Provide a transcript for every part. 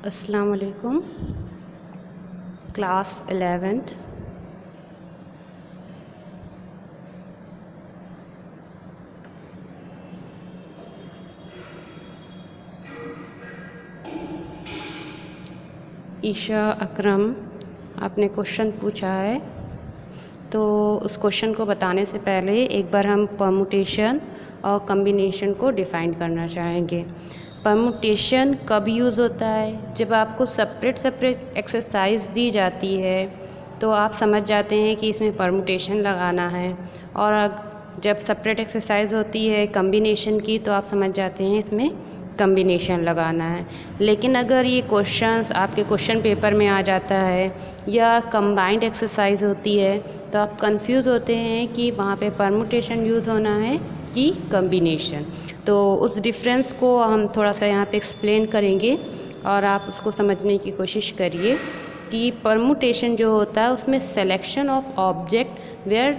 अस्सलाम वालेकुम। Class 11th। Isha अकरम आपने क्वेश्चन पूछा है, तो उस क्वेश्चन को बताने से पहले एक बार हम परमुटेशन और कम्बिनेशन को डिफ़ाइन करना चाहेंगे। परमुटेशन कब यूज़ होता है? जब आपको सेपरेट एक्सरसाइज दी जाती है तो आप समझ जाते हैं कि इसमें परमुटेशन लगाना है, और जब सेपरेट एक्सरसाइज होती है कम्बिनेशन की तो आप समझ जाते हैं इसमें कम्बिनेशन लगाना है। लेकिन अगर ये क्वेश्चंस आपके क्वेश्चन पेपर में आ जाता है या कंबाइंड एक्सरसाइज होती है तो आप कंफ्यूज होते हैं कि वहाँ पे परमुटेशन यूज़ होना है कि कम्बिनेशन। तो उस डिफरेंस को हम थोड़ा सा यहाँ पे एक्सप्लेन करेंगे और आप उसको समझने की कोशिश करिए कि परमुटेशन जो होता है उसमें selection of object where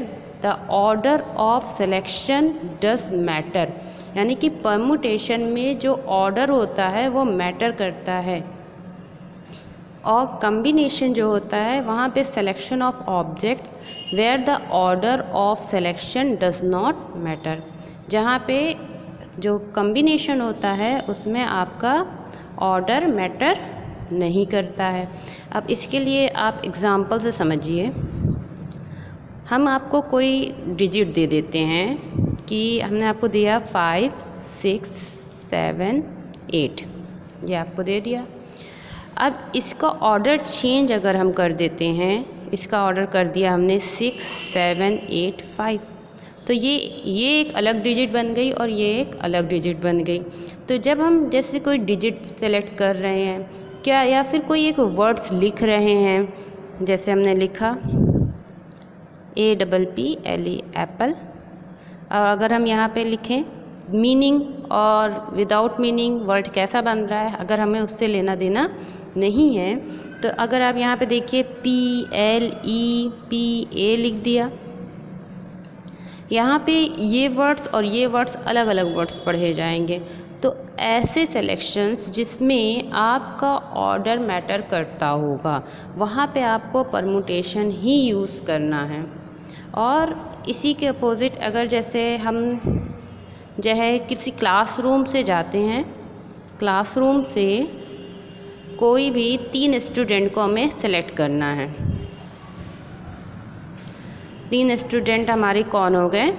the order of selection does matter, यानी कि परमुटेशन में जो ऑर्डर होता है वो मैटर करता है। और कम्बिनेशन जो होता है वहाँ पे selection of object where the order of selection does not matter. जहाँ पे जो कम्बिनेशन होता है उसमें आपका ऑर्डर मैटर नहीं करता है। अब इसके लिए आप एग्ज़ाम्पल से समझिए। हम आपको कोई डिजिट दे देते हैं कि हमने आपको दिया 5, 6, 7, 8, ये आपको दे दिया। अब इसका ऑर्डर चेंज अगर हम कर देते हैं, इसका ऑर्डर कर दिया हमने 6, 7, 8, 5, तो ये एक अलग डिजिट बन गई और ये एक अलग डिजिट बन गई। तो जब हम जैसे कोई डिजिट सेलेक्ट कर रहे हैं क्या, या फिर कोई एक वर्ड्स लिख रहे हैं, जैसे हमने लिखा APPLE एप्पल, और अगर हम यहाँ पे लिखें मीनिंग और विदाउट मीनिंग वर्ड कैसा बन रहा है, अगर हमें उससे लेना देना नहीं है तो अगर आप यहाँ पे देखिए PLEPA लिख दिया, यहाँ पे ये वर्ड्स और ये वर्ड्स अलग अलग वर्ड्स पढ़े जाएंगे। तो ऐसे सेलेक्शंस जिसमें आपका ऑर्डर मैटर करता होगा वहाँ पे आपको परमुटेशन ही यूज़ करना है। और इसी के अपोज़िट अगर जैसे हम जो है किसी क्लासरूम से जाते हैं, क्लासरूम से कोई भी 3 स्टूडेंट को हमें सेलेक्ट करना है। 3 स्टूडेंट हमारे कौन हो गए?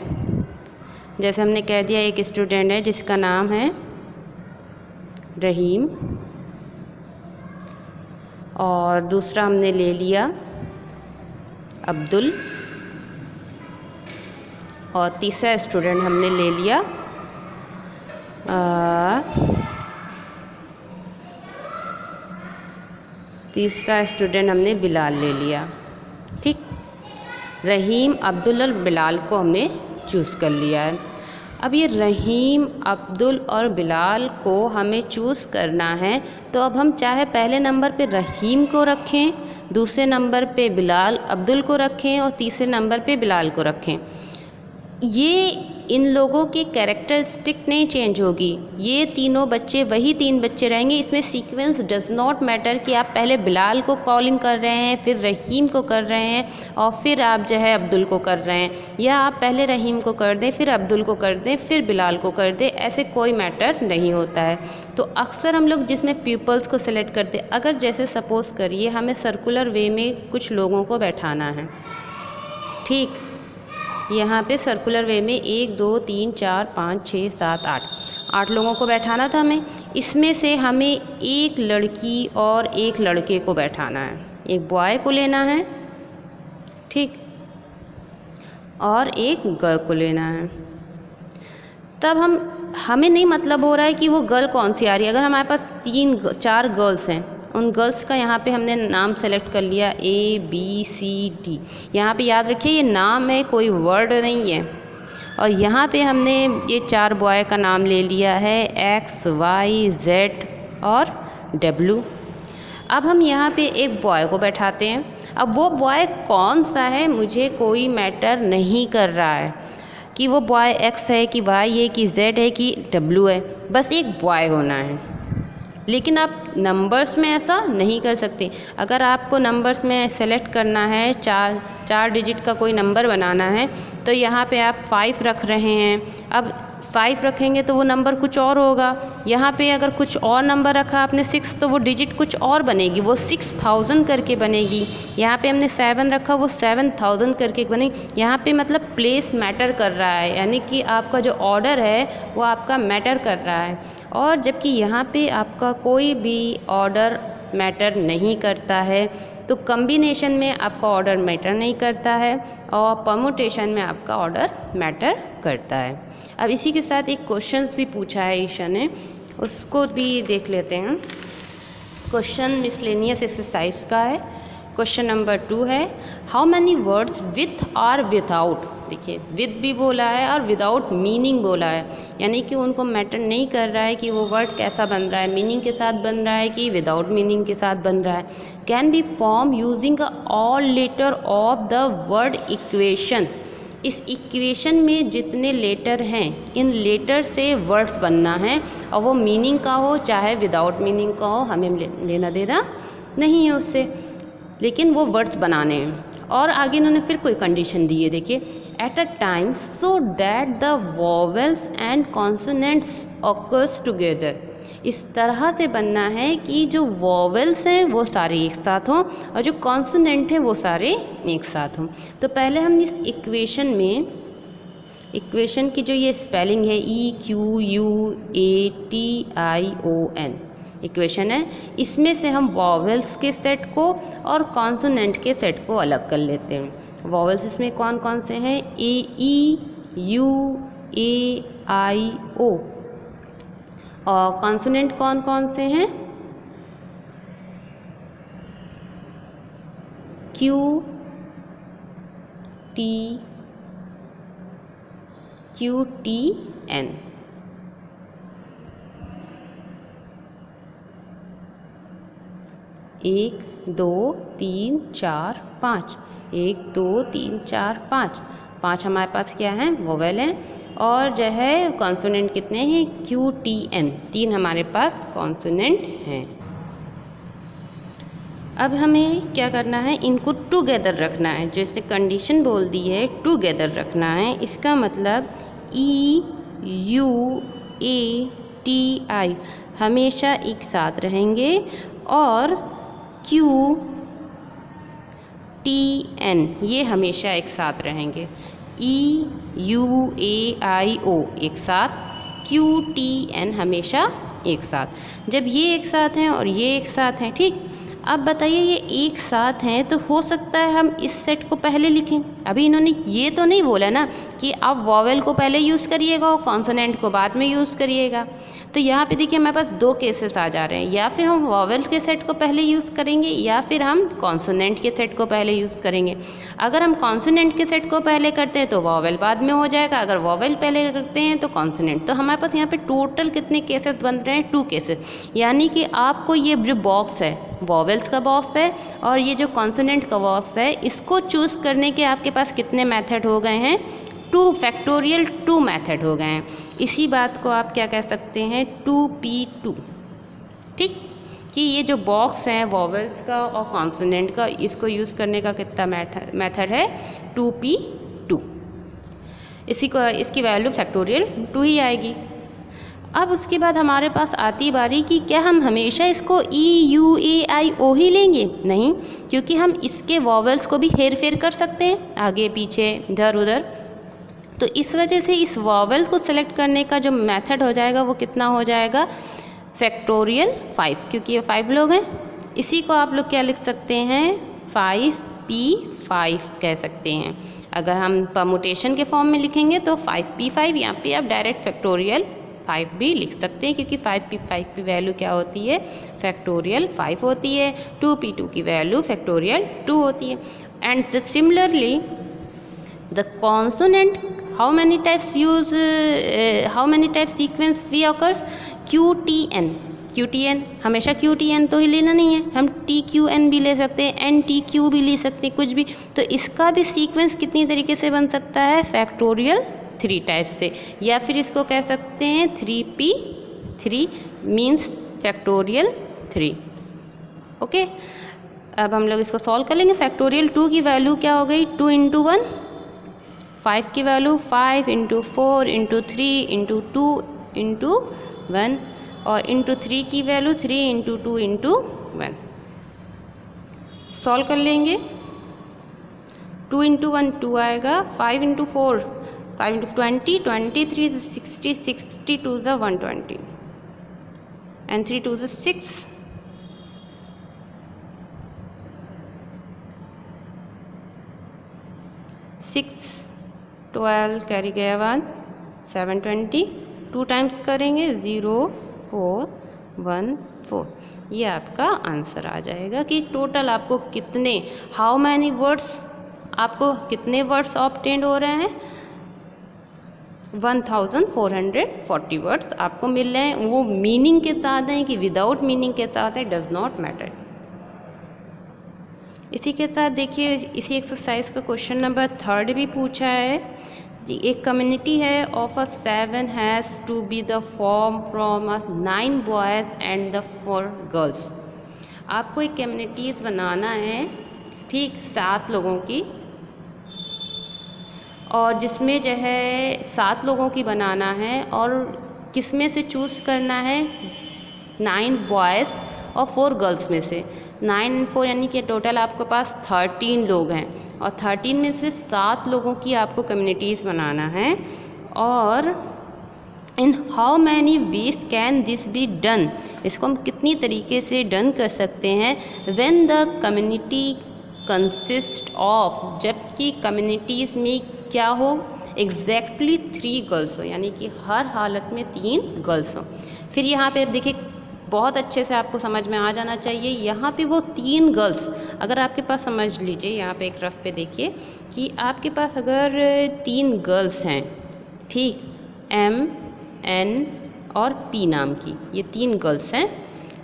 जैसे हमने कह दिया एक स्टूडेंट है जिसका नाम है रहीम, और दूसरा हमने ले लिया अब्दुल, और तीसरा स्टूडेंट हमने ले लिया बिलाल ले लिया। ठीक, रहीम, अब्दुल और बिलाल को हमने चूज़ कर लिया है। अब ये रहीम, अब्दुल और बिलाल को हमें चूज़ करना है, तो अब हम चाहे पहले नंबर पे रहीम को रखें, दूसरे नंबर पे बिलाल अब्दुल को रखें और तीसरे नंबर पे बिलाल को रखें, ये इन लोगों की कैरेक्टरिस्टिक नहीं चेंज होगी। ये तीनों बच्चे वही 3 बच्चे रहेंगे। इसमें सीक्वेंस डज नॉट मैटर कि आप पहले बिलाल को कॉलिंग कर रहे हैं, फिर रहीम को कर रहे हैं और फिर आप जो है अब्दुल को कर रहे हैं, या आप पहले रहीम को कर दें, फिर अब्दुल को कर दें, फिर बिलाल को कर दें, ऐसे कोई मैटर नहीं होता है। तो अक्सर हम लोग जिसमें पीपल्स को सिलेक्ट करते, अगर जैसे सपोज़ करिए हमें सर्कुलर वे में कुछ लोगों को बैठाना है, ठीक, यहाँ पे सर्कुलर वे में 1, 2, 3, 4, 5, 6, 7, 8 लोगों को बैठाना था हमें। इसमें से हमें एक लड़की और एक लड़के को बैठाना है, एक बॉय को लेना है, ठीक, और एक गर्ल को लेना है। तब हमें नहीं मतलब हो रहा है कि वो गर्ल कौन सी आ रही है। अगर हमारे पास 3-4 गर्ल्स हैं, उन गर्ल्स का यहाँ पे हमने नाम सेलेक्ट कर लिया ABCD। यहाँ पे याद रखिए ये नाम है, कोई वर्ड नहीं है। और यहाँ पे हमने ये 4 बॉय का नाम ले लिया है X, Y, Z और W। अब हम यहाँ पे एक बॉय को बैठाते हैं। अब वो बॉय कौन सा है मुझे कोई मैटर नहीं कर रहा है कि वो बॉय X है कि Y है कि Z है कि W है, बस एक बॉय होना है। लेकिन आप नंबर्स में ऐसा नहीं कर सकते। अगर आपको नंबर्स में सेलेक्ट करना है, चार डिजिट का कोई नंबर बनाना है, तो यहाँ पे आप 5 रख रहे हैं। अब 5 रखेंगे तो वो नंबर कुछ और होगा। यहाँ पे अगर कुछ और नंबर रखा आपने 6, तो वो डिजिट कुछ और बनेगी, वो 6000 करके बनेगी। यहाँ पे हमने 7 रखा, वो 7000 करके बनेगी। यहाँ पे मतलब प्लेस मैटर कर रहा है, यानी कि आपका जो ऑर्डर है वो आपका मैटर कर रहा है। और जबकि यहाँ पे आपका कोई भी ऑर्डर मैटर नहीं करता है, तो कम्बिनेशन में आपका ऑर्डर मैटर नहीं करता है और परमुटेशन में आपका ऑर्डर मैटर करता है। अब इसी के साथ एक क्वेश्चन भी पूछा है ईशा ने, उसको भी देख लेते हैं। क्वेश्चन मिसलेनियस एक्सरसाइज का है। क्वेश्चन नंबर 2 है, हाउ मैनी वर्ड्स विथ और विदाउट, देखिए विद भी बोला है और विदाउट मीनिंग बोला है, यानी कि उनको मैटर नहीं कर रहा है कि वो वर्ड कैसा बन रहा है, मीनिंग के साथ बन रहा है कि विदाउट मीनिंग के साथ बन रहा है। Can be form using all letter of the word equation, इस इक्वेशन में जितने लेटर हैं इन लेटर से वर्ड्स बनना है, और वो मीनिंग का हो चाहे विदाउट मीनिंग का हो, हमें लेना देना नहीं है उससे, लेकिन वो वर्ड्स बनाने हैं। और आगे इन्होंने फिर कोई कंडीशन दी है, देखिए, at a time so that the vowels and consonants occurs together, इस तरह से बनना है कि जो वॉवेल्स हैं वो सारे एक साथ हों और जो कॉन्सोनेंट हैं वो सारे एक साथ हों। तो पहले हम इस इक्वेशन में, इक्वेशन की जो ये स्पेलिंग है EQUATION इक्वेशन है, इसमें से हम वॉवेल्स के सेट को और कॉन्सोनेंट के सेट को अलग कर लेते हैं। वॉवेल्स इसमें कौन कौन से हैं, AEUAIO, और कॉन्सोनेंट कौन कौन से हैं, QTN। 1 2 3 4 5, 1 2 3 4 5, 5 हमारे पास क्या है, वोवेल हैं, और जो है कॉन्सोनेंट कितने हैं, QTN, 3 हमारे पास कॉन्सोनेंट हैं। अब हमें क्या करना है, इनको टुगेदर रखना है। जो इसने कंडीशन बोल दी है टुगेदर रखना है, इसका मतलब EUATI हमेशा एक साथ रहेंगे और QTN ये हमेशा एक साथ रहेंगे। EUAIO एक साथ, QTN हमेशा एक साथ। जब ये एक साथ हैं और ये एक साथ हैं, ठीक, अब बताइए ये एक साथ हैं तो हो सकता है हम इस सेट को पहले लिखें। अभी इन्होंने ये तो नहीं बोला ना कि आप वॉवेल को पहले यूज़ करिएगा और कॉन्सोनेंट को बाद में यूज़ करिएगा। तो यहाँ पे देखिए हमारे पास 2 केसेस आ जा रहे हैं, या फिर हम वॉवेल के सेट को पहले यूज़ करेंगे या फिर हम कॉन्सोनेंट के सेट को पहले यूज़ करेंगे। अगर हम कॉन्सोनेंट के सेट को पहले करते हैं तो वॉवेल बाद में हो जाएगा, अगर वॉवेल पहले करते हैं तो कॉन्सोनेंट। तो हमारे पास यहाँ पे टोटल कितने केसेस बन रहे हैं, 2 केसेस, यानी कि आपको ये जो बॉक्स है वॉवेल्स का बॉक्स है और ये जो कॉन्सोनेंट का बॉक्स है, इसको चूज़ करने के आपके पास कितने मेथड हो गए हैं, 2 फैक्टोरियल 2 मेथड हो गए हैं। इसी बात को आप क्या कह सकते हैं, 2P2, ठीक, कि ये जो बॉक्स है वॉवेल्स का और कॉन्सोनेंट का, इसको यूज़ करने का कितना मेथड है, 2P2। इसकी वैल्यू फैक्टोरियल 2 ही आएगी। अब उसके बाद हमारे पास आती बारी कि क्या हम हमेशा इसको EUAIO ही लेंगे, नहीं, क्योंकि हम इसके वॉवेल्स को भी हेर फेर कर सकते हैं, आगे पीछे इधर उधर। तो इस वजह से इस वॉवेल्स को सेलेक्ट करने का जो मेथड हो जाएगा वो कितना हो जाएगा, फैक्टोरियल 5, क्योंकि ये 5 लोग हैं। इसी को आप लोग क्या लिख सकते हैं, 5P5 कह सकते हैं। अगर हम परमुटेशन के फॉर्म में लिखेंगे तो 5P5, यहाँ पे आप डायरेक्ट फैक्टोरियल 5 भी लिख सकते हैं, क्योंकि 5P5 की वैल्यू क्या होती है, फैक्टोरियल 5 होती है। 2P2 की वैल्यू फैक्टोरियल 2 होती है। And similarly the consonant, how many types sequence we occurs, QTN हमेशा QTN तो ही लेना नहीं है, हम TQN भी ले सकते हैं, NTQ भी ले सकते हैं, कुछ भी। तो इसका भी सीक्वेंस कितनी तरीके से बन सकता है, फैक्टोरियल 3 टाइप्स से, या फिर इसको कह सकते हैं 3P3 मीन्स फैक्टोरियल 3। ओके, अब हम लोग इसको सॉल्व कर लेंगे। फैक्टोरियल 2 की वैल्यू क्या हो गई, 2 × 1, 5 की वैल्यू 5 × 4 × 3 × 2 × 1, और इंटू 3 की वैल्यू 3 × 2 × 1। सॉल्व कर लेंगे। 2 × 1 2 आएगा, 5 × 4 5 × 20 23 60 60 2 120 and 3 2 6 6 12 कैरी गया 1 720, 2 टाइम्स करेंगे 0 4 1 4। ये आपका आंसर आ जाएगा कि टोटल आपको कितने, हाउ मैनी वर्ड्स, आपको कितने वर्ड्स ऑब्टेंड हो रहे हैं, 1440 वर्ड्स आपको मिल रहे हैं। वो मीनिंग के साथ हैं कि विदाउट मीनिंग के साथ है, डज नॉट मैटर। इसी के साथ देखिए, इसी एक्सरसाइज का क्वेश्चन नंबर 3 भी पूछा है। एक कम्युनिटी है of a 7 has to be the form from 9 boys and the 4 girls. आपको एक कम्युनिटीज़ बनाना है, ठीक, 7 लोगों की, और जिसमें जो है 7 लोगों की बनाना है, और किस में से चूज़ करना है, 9 बॉयज़ और 4 गर्ल्स में से। 9 और 4 यानी कि टोटल आपके पास 13 लोग हैं, और 13 में से 7 लोगों की आपको कम्युनिटीज़ बनाना है। और in how many ways can this be done, इसको हम कितनी तरीके से डन कर सकते हैं। When the community consist of, जबकि कम्युनिटीज़ में क्या हो, एग्जैक्टली 3 गर्ल्स हो, यानी कि हर हालत में 3 गर्ल्स हो। फिर यहाँ पे देखिए, बहुत अच्छे से आपको समझ में आ जाना चाहिए, यहाँ पे वो 3 गर्ल्स, अगर आपके पास, समझ लीजिए यहाँ पे एक रफ पे देखिए कि आपके पास अगर 3 गर्ल्स हैं, ठीक, M N और P नाम की, ये 3 गर्ल्स हैं,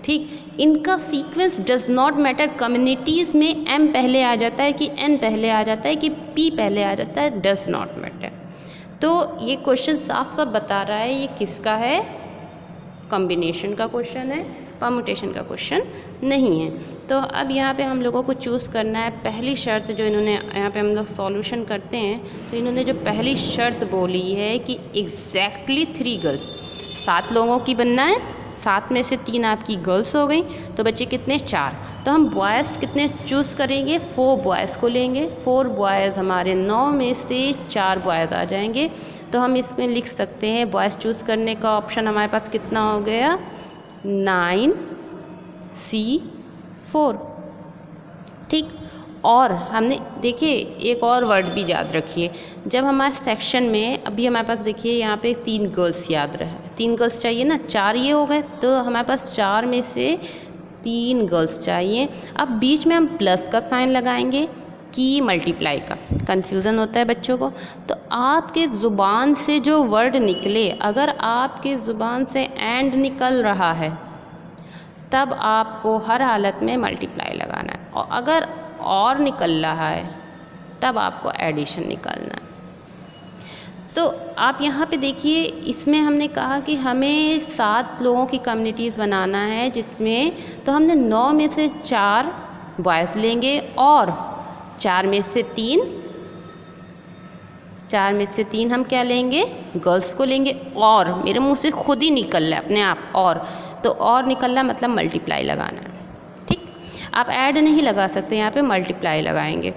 ठीक, इनका sequence does not matter. Communities में M पहले आ जाता है कि N पहले आ जाता है कि P पहले आ जाता है, डज नॉट मैटर। तो ये क्वेश्चन साफ साफ बता रहा है ये किसका है, कॉम्बिनेशन का क्वेश्चन है, परम्यूटेशन का क्वेश्चन नहीं है। तो अब यहाँ पे हम लोगों को चूज़ करना है पहली शर्त, जो इन्होंने यहाँ पे हम लोग सॉल्यूशन करते हैं, तो इन्होंने जो पहली शर्त बोली है कि एग्जैक्टली 3 गर्ल्स, 7 लोगों की बनना है, 7 में से 3 आपकी गर्ल्स हो गई, तो बच्चे कितने, 4। तो हम बॉयज़ कितने चूज़ करेंगे, 4 बॉयज़ को लेंगे, 4 बॉयज़ हमारे 9 में से 4 बॉयज़ आ जाएंगे। तो हम इसमें लिख सकते हैं बॉयज़ चूज़ करने का ऑप्शन हमारे पास कितना हो गया, 9C4, ठीक। और हमने देखिए एक और वर्ड भी याद रखिए, जब हमारे सेक्शन में अभी हमारे पास देखिए यहाँ पे 3 गर्ल्स याद रहे, 3 गर्ल्स चाहिए ना, 4 ये हो गए, तो हमारे पास 4 में से 3 गर्ल्स चाहिए। अब बीच में हम प्लस का साइन लगाएंगे कि मल्टीप्लाई का, कन्फ्यूज़न होता है बच्चों को। तो आपके ज़ुबान से जो वर्ड निकले, अगर आपके ज़ुबान से एंड निकल रहा है तब आपको हर हालत में मल्टीप्लाई लगाना है, और अगर और निकल रहा है तब आपको एडिशन निकालना है। तो आप यहाँ पे देखिए, इसमें हमने कहा कि हमें 7 लोगों की कम्युनिटीज़ बनाना है, जिसमें तो हमने 9 में से 4 बॉयज़ लेंगे और 4 में से 3 हम क्या लेंगे, गर्ल्स को लेंगे। और मेरे मुंह से खुद ही निकल रहा है अपने आप, और निकल रहा मतलब मल्टीप्लाई लगाना है, ठीक। आप ऐड नहीं लगा सकते, यहाँ पे मल्टीप्लाई लगाएंगे।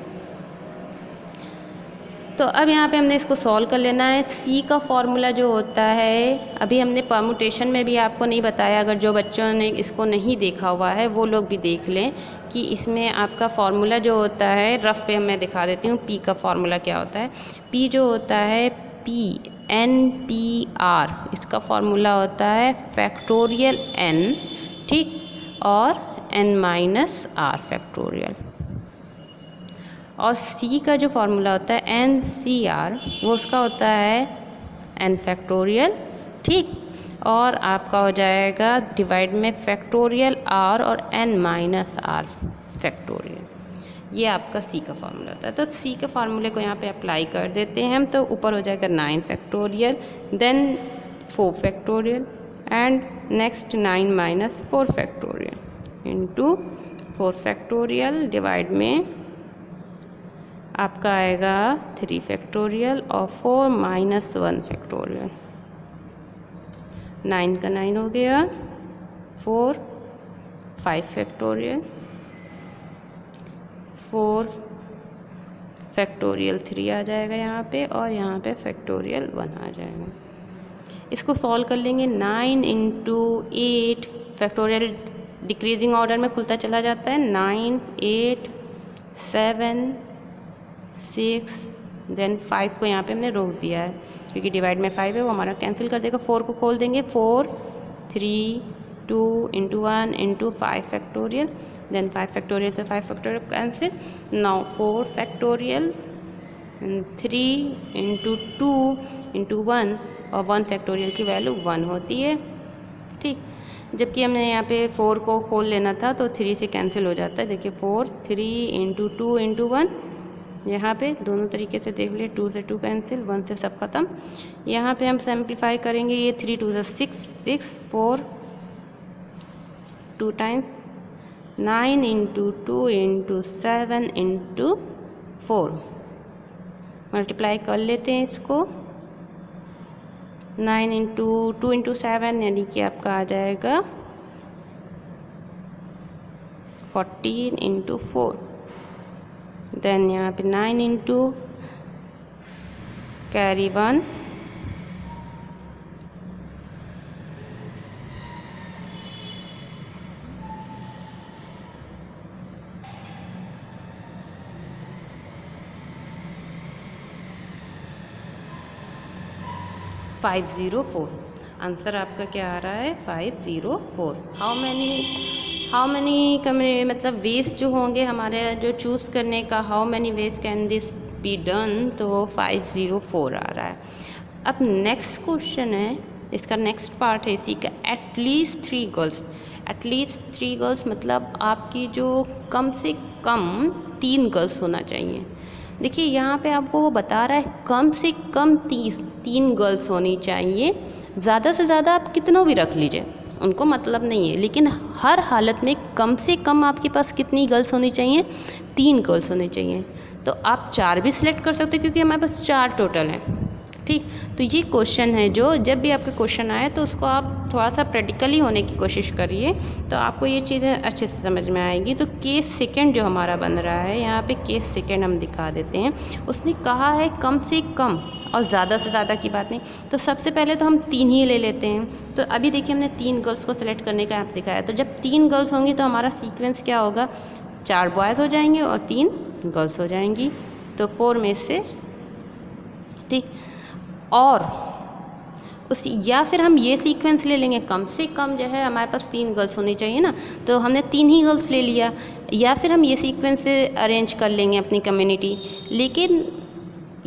तो अब यहाँ पे हमने इसको सॉल्व कर लेना है। सी का फॉर्मूला जो होता है, अभी हमने परम्यूटेशन में भी आपको नहीं बताया, अगर जो बच्चों ने इसको नहीं देखा हुआ है वो लोग भी देख लें कि इसमें आपका फॉर्मूला जो होता है, रफ पे मैं दिखा देती हूँ। पी का फॉर्मूला क्या होता है, पी जो होता है PNPR, इसका फॉर्मूला होता है फैक्टोरियल n, ठीक, और n-r फैक्टोरियल। और सी का जो फॉर्मूला होता है NCR, वो उसका होता है n फैक्टोरियल, ठीक, और आपका हो जाएगा डिवाइड में फैक्टोरियल r और n-r फैक्टोरियल। ये आपका सी का फार्मूला होता है। तो सी के फार्मूले को यहाँ पे अप्लाई कर देते हैं हम, तो ऊपर हो जाएगा 9 factorial, then 4 factorial and next 9 minus 4 factorial into 4 factorial divide में आपका आएगा 3 फैक्टोरियल और 4 माइनस 1 फैक्टोरियल। 9 का 9 हो गया, 4 5 फैक्टोरियल, 4 फैक्टोरियल 3 आ जाएगा यहाँ पे, और यहाँ पे फैक्टोरियल 1 आ जाएगा। इसको सॉल्व कर लेंगे। 9 इंटू 8 फैक्टोरियल डिक्रीजिंग ऑर्डर में खुलता चला जाता है। 9 8 7 6 देन 5 को यहाँ पे हमने रोक दिया है क्योंकि डिवाइड में 5 है, वो हमारा कैंसिल कर देगा। 4 को खोल देंगे, 4 3 2 into 1 into 5 factorial, then 5 factorial से 5 factorial cancel. Now 4 factorial 3 into 2 into 1, और 1 फैक्टोरियल की वैल्यू 1 होती है, ठीक। जबकि हमने यहाँ पे 4 को खोल लेना था तो 3 से कैंसिल हो जाता है। देखिए 4 3 इंटू 2 इंटू 1, यहाँ पे दोनों तरीके से देख ले, 2 से 2 कैंसिल, 1 से सब खत्म। यहाँ पे हम सिंप्लीफाई करेंगे, ये 3 2 6 6 4 2 times 9 into 2 into 7 into 4 multiply कर लेते हैं इसको। 9 इंटू 2 इंटू 7 यानी कि आपका आ जाएगा 14 इंटू 4, देन यहाँ पे 9 इंटू कैरी 1 504। आंसर आपका क्या आ रहा है? 504। हाउ मैनी कमरे मतलब वेज जो होंगे हमारे जो चूज़ करने का, how many ways can this be done, तो 504 आ रहा है। अब नेक्स्ट क्वेश्चन है, इसका नेक्स्ट पार्ट है इसी का, एटलीस्ट 3 गर्ल्स। एटलीस्ट 3 गर्ल्स मतलब आपकी जो कम से कम 3 गर्ल्स होना चाहिए। देखिए यहाँ पे आपको वो बता रहा है कम से कम 3 गर्ल्स होनी चाहिए। ज़्यादा से ज़्यादा आप कितनों भी रख लीजिए, उनको मतलब नहीं है, लेकिन हर हालत में कम से कम आपके पास कितनी गर्ल्स होनी चाहिए? 3 गर्ल्स होनी चाहिए। तो आप 4 भी सिलेक्ट कर सकते हैं क्योंकि हमारे पास 4 टोटल हैं, ठीक। तो ये क्वेश्चन है, जो जब भी आपका क्वेश्चन आए तो उसको आप थोड़ा सा प्रैक्टिकली होने की कोशिश करिए, तो आपको ये चीज़ें अच्छे से समझ में आएगी। तो केस सेकंड जो हमारा बन रहा है, यहाँ पे केस सेकंड हम दिखा देते हैं। उसने कहा है कम से कम और ज़्यादा से ज़्यादा की बात नहीं, तो सबसे पहले तो हम 3 ही ले लेते हैं। तो अभी देखिए हमने 3 गर्ल्स को सिलेक्ट करने का ऐप दिखाया, तो जब 3 गर्ल्स होंगी तो हमारा सीक्वेंस क्या होगा? 4 बॉयज़ हो जाएंगे और 3 गर्ल्स हो जाएंगी, तो 4 में से, ठीक। और उस या फिर हम ये सीक्वेंस ले लेंगे, कम से कम जो है हमारे पास 3 गर्ल्स होनी चाहिए ना, तो हमने 3 ही गर्ल्स ले लिया। या फिर हम ये सीक्वेंस से अरेंज कर लेंगे अपनी कम्युनिटी, लेकिन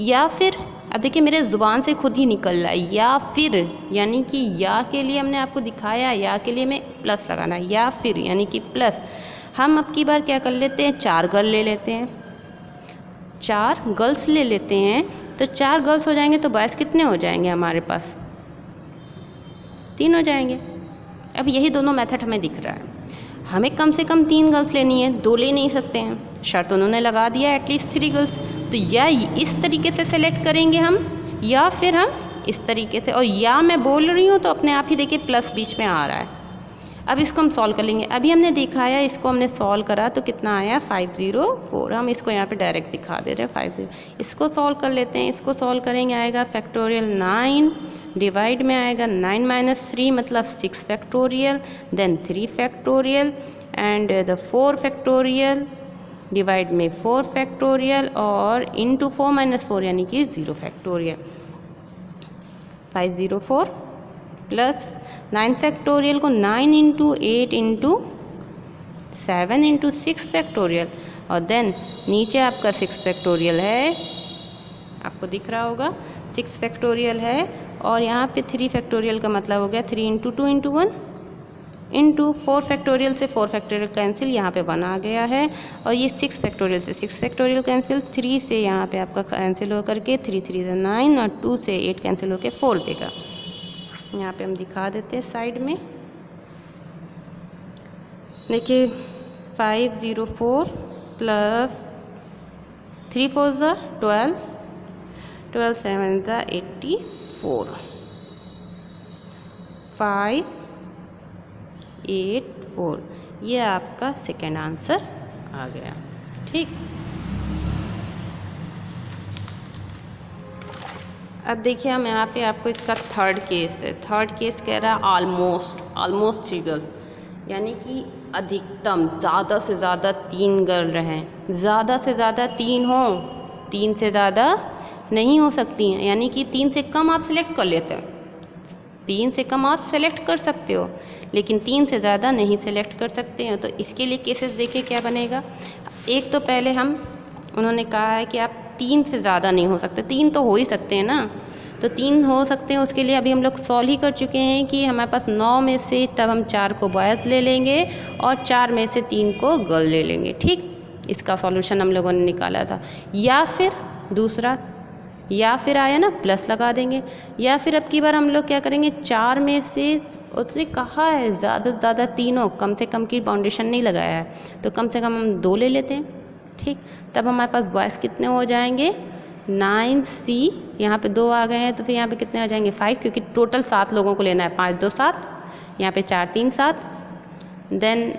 या फिर अब देखिए मेरे ज़ुबान से खुद ही निकल रहा है या फिर, यानी कि या के लिए हमने आपको दिखाया, या के लिए हमें प्लस लगाना है, या फिर यानी कि प्लस। हम अब की बार क्या कर लेते हैं, 4 गर्ल ले लेते हैं, 4 गर्ल्स ले लेते हैं, तो 4 गर्ल्स हो जाएंगे तो बॉयज़ कितने हो जाएंगे हमारे पास? 3 हो जाएंगे। अब यही दोनों मेथड हमें दिख रहा है। हमें कम से कम 3 गर्ल्स लेनी है, 2 ले नहीं सकते हैं, शर्त उन्होंने लगा दिया एटलीस्ट 3 गर्ल्स। तो या इस तरीके से सेलेक्ट करेंगे हम, या फिर हम इस तरीके से, और या मैं बोल रही हूँ तो अपने आप ही देखिए प्लस बीच में आ रहा है। अब इसको हम सॉल्व कर लेंगे। अभी हमने दिखाया, इसको हमने सॉल्व करा तो कितना आया? 504। हम इसको यहाँ पे डायरेक्ट दिखा दे रहे हैं 50। इसको सॉल्व कर लेते हैं। इसको सॉल्व करेंगे, आएगा फैक्टोरियल 9 डिवाइड में आएगा 9 माइनस 3 मतलब 6 factorial, then 3 factorial and the 4 factorial divide में 4 फैक्टोरियल और इंटू 4 माइनस 4 यानी कि 0 फैक्टोरियल। 504 प्लस 9 फैक्टोरियल को 9 इंटू 8 इंटू 7 इंटू 6 फैक्टोरियल, और देन नीचे आपका 6 फैक्टोरियल है, आपको दिख रहा होगा 6 फैक्टोरियल है, और यहाँ पे 3 फैक्टोरियल का मतलब हो गया 3 इंटू 2 इंटू 1 इंटू 4 फैक्टोरियल से 4 फैक्टोरियल कैंसिल, यहाँ पे 1 आ गया है, और ये 6 फैक्टोरियल से 6 फैक्टोरियल कैंसिल, 3 से यहाँ पे आपका कैंसिल हो करके 3 3 से 9 और 2 से 8 कैंसिल होकर 4 देगा। यहाँ पे हम दिखा देते हैं साइड में, देखिए 504 प्लस 3 4 ज़ा 12, 12 7 ज़ा 84, 584, ये आपका सेकेंड आंसर आ गया। ठीक, अब देखिए हम यहाँ पे आपको इसका थर्ड केस है। थर्ड केस कह रहा है ऑलमोस्ट 3 गर्ल, यानी कि अधिकतम ज़्यादा से ज़्यादा 3 गर्ल रहें, ज़्यादा से ज़्यादा 3 हो, 3 से ज़्यादा नहीं हो सकती हैं, यानी कि 3 से कम आप सिलेक्ट कर लेते हैं, 3 से कम आप सेलेक्ट कर सकते हो, लेकिन 3 से ज़्यादा नहीं सेलेक्ट कर सकते हैं। तो इसके लिए केसेस देखिए क्या बनेगा। एक तो पहले उन्होंने कहा है कि आप 3 से ज़्यादा नहीं हो सकते, 3 तो हो ही सकते हैं ना, तो 3 हो सकते हैं। उसके लिए अभी हम लोग सॉल्व ही कर चुके हैं कि हमारे पास 9 में से तब हम 4 को बॉयज़ ले लेंगे और 4 में से 3 को गर्ल ले लेंगे। ठीक, इसका सॉल्यूशन हम लोगों ने निकाला था। या फिर दूसरा, या फिर आया ना प्लस लगा देंगे, या फिर अब की बार हम लोग क्या करेंगे, 4 में से उसने कहा है ज़्यादा से ज़्यादा 3 हो, कम से कम की बाउंडेशन नहीं लगाया है, तो कम से कम हम 2 ले लेते हैं। ठीक, तब हमारे पास बॉयज़ कितने हो जाएंगे, 9C, यहाँ पे 2 आ गए हैं तो फिर यहाँ पे कितने आ जाएंगे 5, क्योंकि टोटल 7 लोगों को लेना है, 5 2 7, यहाँ पे 4 3 7। देन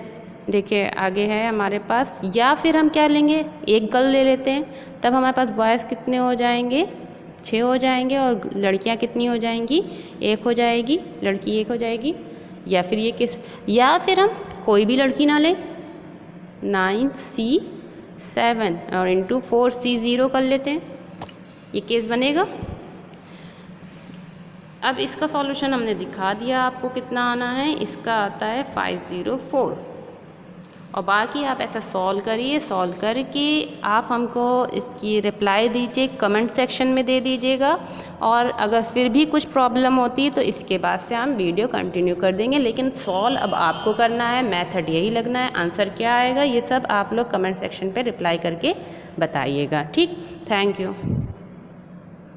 देखिए आगे है हमारे पास, या फिर हम क्या लेंगे, एक गर्ल ले लेते हैं, तब हमारे पास बॉयज़ कितने हो जाएंगे, 6 हो जाएंगे, और लड़कियां कितनी हो जाएंगी, 1 हो जाएगी, लड़की 1 हो जाएगी। या फिर ये किस, या फिर हम कोई भी लड़की ना लें, 9C 7 और इंटू 4C 0 कर लेते हैं, ये केस बनेगा। अब इसका सॉल्यूशन हमने दिखा दिया आपको कितना आना है, इसका आता है 504, और बाकी आप ऐसा सॉल्व करिए। सॉल्व करके आप हमको इसकी रिप्लाई दीजिए, कमेंट सेक्शन में दे दीजिएगा, और अगर फिर भी कुछ प्रॉब्लम होती है तो इसके बाद से हम वीडियो कंटिन्यू कर देंगे, लेकिन सॉल्व अब आपको करना है, मेथड यही लगना है, आंसर क्या आएगा ये सब आप लोग कमेंट सेक्शन पे रिप्लाई करके बताइएगा। ठीक, थैंक यू।